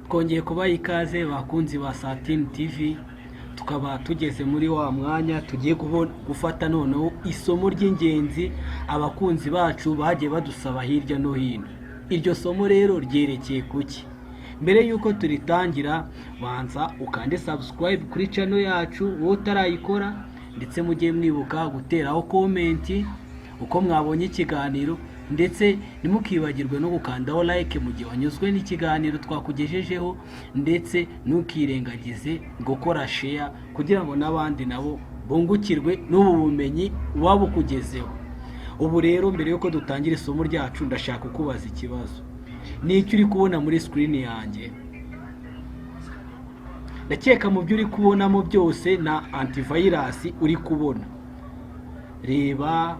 Twongeye kubaha ikaze bakunzi ba Satin TV, tukaba tugeze muri wa mwanya tugiye gufata noneho isomo ry'ingenzi abakunzi bacu bagiye badusaba hirya no hino. Iryo somo rero ryerekeye kuki? Mbere yuko turitangira, banza ukande subscribe kuri channel yacu wowe utarayikora, ndetse mujye mwibuka guteraho comment uko mwabonye ikiganiro, ndetse ntimukibagirwe no gukandaho like mu gihe wanyuzwe n'ikiganiro twakugejejeho, ndetse ntukirengagize gukora share kugira ngo n'abandi nabo bungukirwe n'ubu bumenyi wabukugezeho. Ubu rero mbere yuko dutangira isomo ryacu, ndashaka kukubaza ikibazo. Ni iki uri kubona muri screen yanjye? Ndakeka mu byo uri kubonamo byose na antivirus uri kubona. Reba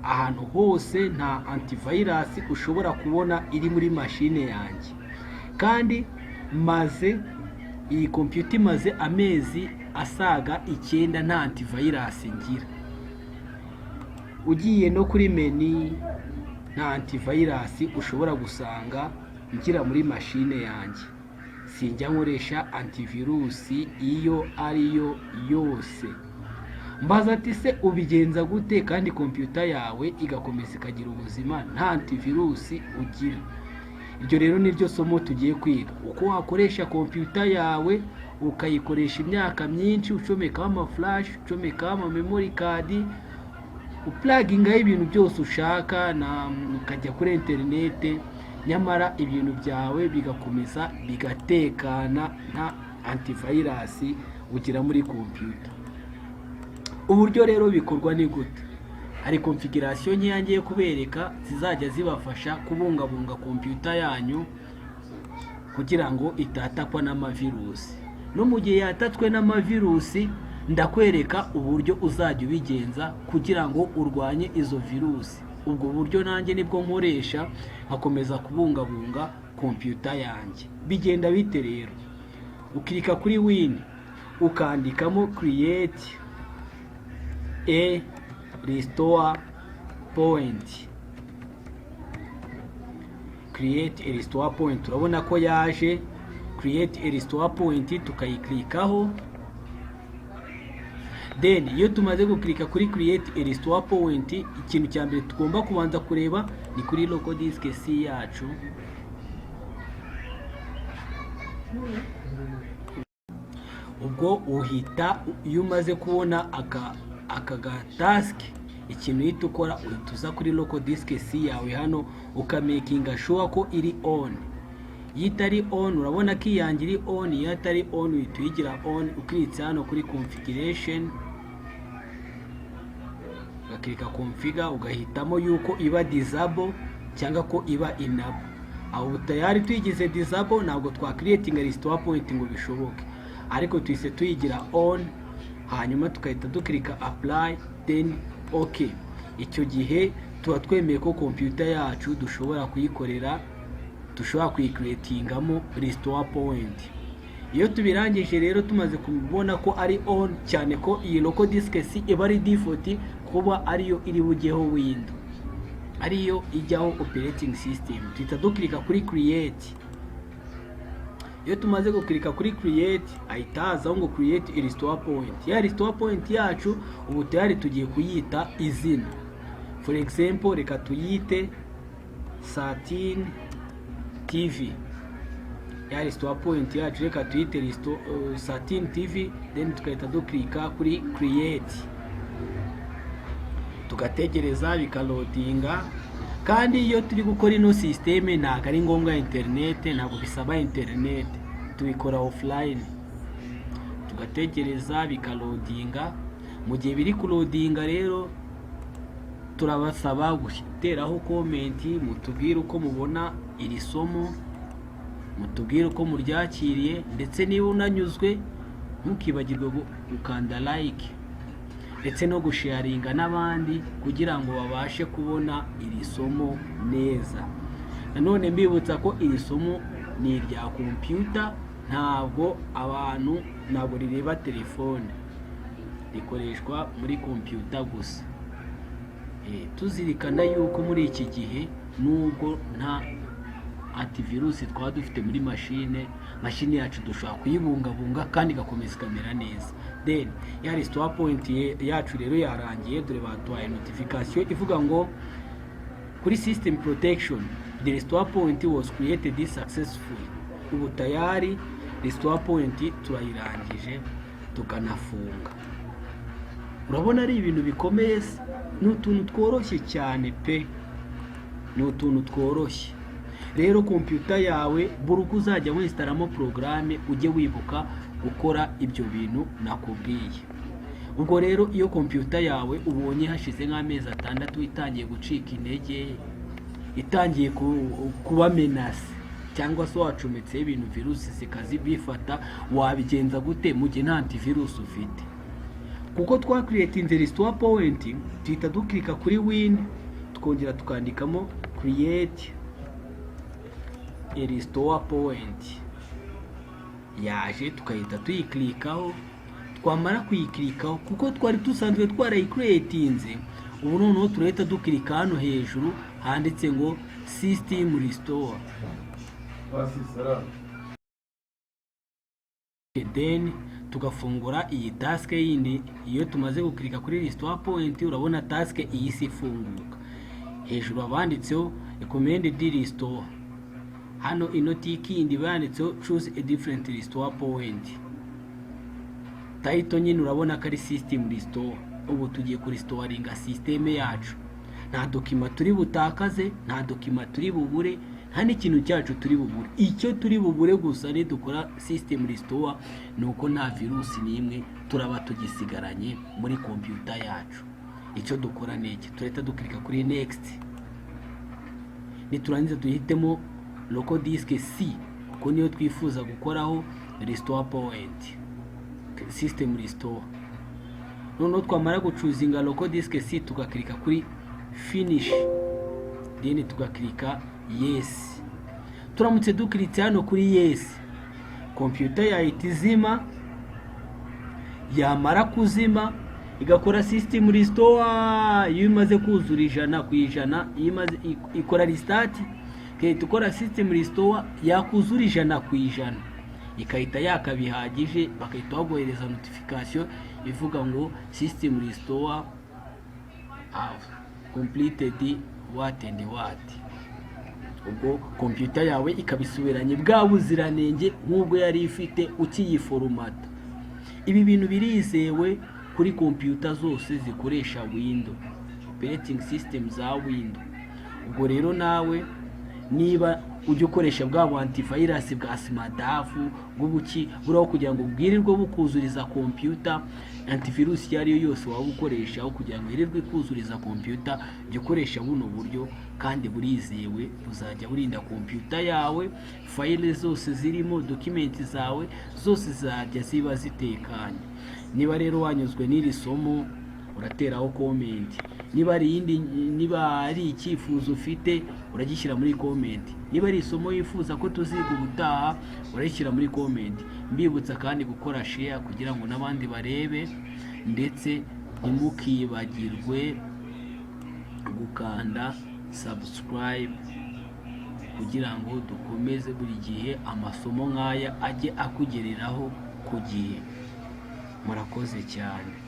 ahantu hose nta antivirus ushobora kubona iri muri machine yanjye, kandi iyi computer imaze amezi asaga 9 nta antivirus ngira. Ugiye no kuri menu, nta antivirus ushobora gusanga ngira muri machine yanjye. Sinjya nkoresha antivirus iyo ariyo yose. Mbaza ati se ubigenza gute kandi computer yawe igakomeza ikagira ubuzima nta antivirus ugira? Iryo rero niryo somo tugiye kwiga, uko wakoresha computer yawe ukayikoresha imyaka myinshi, ucomekaho ama flash, ucomekaho ama memory card, uplugingaho ibintu byose ushaka, ukajya kuri internet, nyamara ibintu byawe bigakomeza bigatekana nta antivirus ugira muri computer. Uburyo rero bikorwa ni gute? Hari configuration ngiye kubereka zizajya zibafasha kubungabunga computer yanyu kugira ngo itatakwa n'amavirus. No mu gihe yatatswe n'amavirus, ndakwereka uburyo uzajya ubigenza kugira ngo urwanye izo virus. Ubwo buryo nanjye nibwo nkoresha nkakomeza kubungabunga computer yanjye. Bigenda bite rero? Ukirika kuri win, ukandikamo create a restore point. Create a restore point, urabona ko yaje. Create a restore point tukayiklikaho. Then iyo tumaze guklika kuri create a restore point, ikintu cya mbere tugomba kubanza kureba ni kuri local disk C yacu. Ubwo uhita iyo umaze kubona aka task, ikintu uhita ukora uhita uza kuri local disk C yawe hano ukamakinga sure ko iri on. Iyo itari on, urabona ko iyanjye iri on. Iyo atari on uhita uyigira on, ukiritse hano kuri configuration, ugakirika configure, ugahitamo yuko iba disable cyangwa ko iba enable. Aho tayari tuyigize disable, ntabwo twa creating restore point ngo bishoboke, ariko tuyise tuyigira on, hanyuma tukahita dukirika apply, then okay. Icyo gihe tuba twemeye ko computer yacu dushobora kuyikorera, dushobora kuyicreatingamo restore point. Iyo tubirangije rero tumaze kubona ko ari on, cyane ko iyi local disk C iba ari default kuba ariyo iri bugeho window, ariyo ijyaho operating system, tuhita dukirika kuri create. Iyo tumaze guklika kuri create, ahita hazaho ngo create a restore point. Ya restore point yacu ubu tayari tugiye kuyita izina. For example, reka tuyite Satin TV. Ya restore point yacu reka tuyite Satin TV, then tukahita duklika kuri create, tugategereza bikaloadinga. Kandi iyo turi gukora ino system ntabwo ari ngombwa internet, ntabwo bisaba internet, tubikora offline. Tugategereza bikaloadinga. Mu gihe biri kuloadinga rero, turabasaba guteraho comment, mutubwire uko mubona iri somo, mutubwire uko muryakiriye, ndetse niba unanyuzwe ntukibagirwe gukanda like ndetse no gusharinga n'abandi kugira ngo babashe kubona iri somo neza. Nanone mbibutsa ko iri somo ni irya computer, ntabwo rireba telefone, rikoreshwa muri computer gusa. Tuzirikana yuko muri iki gihe nubwo nta antivirus twaba dufite muri mashine yacu dushobora kuyibungabunga kandi igakomeza ikamera neza. Then ya restore point yacu rero yarangiye, dore batuhaye notification ivuga ngo kuri system protection the restore point was created successfully. Ubu tayari restore point turayirangije tukanafunga. Urabona ari ibintu bikomeye, ni utuntu tworoshye cyane pe, ni utuntu tworoshye. Rero computer yawe buri uko uzajya winstalamo programme ujye wibuka gukora ibyo bintu nakubwiye. Ubwo rero iyo computer yawe ubonye hashize nk'amezi 6 itangiye gucika intege, itangiye kuba menace, cyangwa se wacometse ibintu virusi zikazibifata, wabigenza gute mu gihe nta antivirus ufite? Kuko twa creating restore point, tuhita duklika kuri win, tukongera tukandikamo create a restore point. Yaje tukahita tuyiklikaho, twamara kuyiklikaho kuko twari dusanzwe twarayicreatinze, ubu noneho turahita duklika hano hejuru handitse ngo system restore. Then tugafungura iyi task yindi. Iyo tumaze guklika kuri restore point, urabona task iyi si ifunguka. Hejuru abanditseho recommended restore. Hano inotiki indi banditseho choose a different restore point. Title nyine urabona ko ari system restore. Ubu tugiye kuri restoringa system yacu. Nta document turi butakaze, nta document turi bubure, nta n'ikintu cyacu turi bubure. Icyo turi bubure gusa ni dukora system restore, nuko nta virus n'imwe turaba tugisigaranye muri computer yacu. Icyo dukora niki, turahita duklika kuri next. Niturangiza duhitemo local disk C, kuko niyo twifuza gukoraho restore point, system restore. Noneho twamara gucuzinga local disk C tugaklika kuri finish, then tugaklika yes. Turamutse duklitse hano kuri yes, computer yahita izima. Yamara kuzima igakora system restore. Iyo imaze kuzura 100%, iyo imaze ikora restart, ikahita ikora system restore yakuzura 100%, ikahita yakabihagije, bakahita bagohereza notification ivuga ngo system restore have completed what and what. Ubwo computer yawe ikabisubiranye bwa buziranenge nk'ubwo yari ifite ukiyiforomata. Ibi bintu birizewe kuri computer zose zikoresha Windows, operating system za Windows. Ubwo rero nawe niba ujye ukoresha bwa antivirus bwa smadafu bw'ubuki buraho kugira ngo bwirirwe bukuzuriza computer, antivirus yari yose waba ukoresha aho kugira ngo irirwe kuzuriza computer, jya ukoresha buno buryo kandi burizewe, buzajya burinda computer yawe, file zose zirimo document zawe zose zajya ziba zitekanye. Niba rero wanyuzwe n'iri somo urateraho comment. Niba ari icyifuzo ufite uragishyira muri comment. Niba ari isomo yifuza ko tuziga ubutaha uragishyira muri comment. Mbibutsa kandi gukora share kugira ngo n'abandi barebe, ndetse ntimukibagirwe gukanda subscribe kugira ngo dukomeze buri gihe amasomo nk'aya ajye akugereraho ku gihe. Murakoze cyane.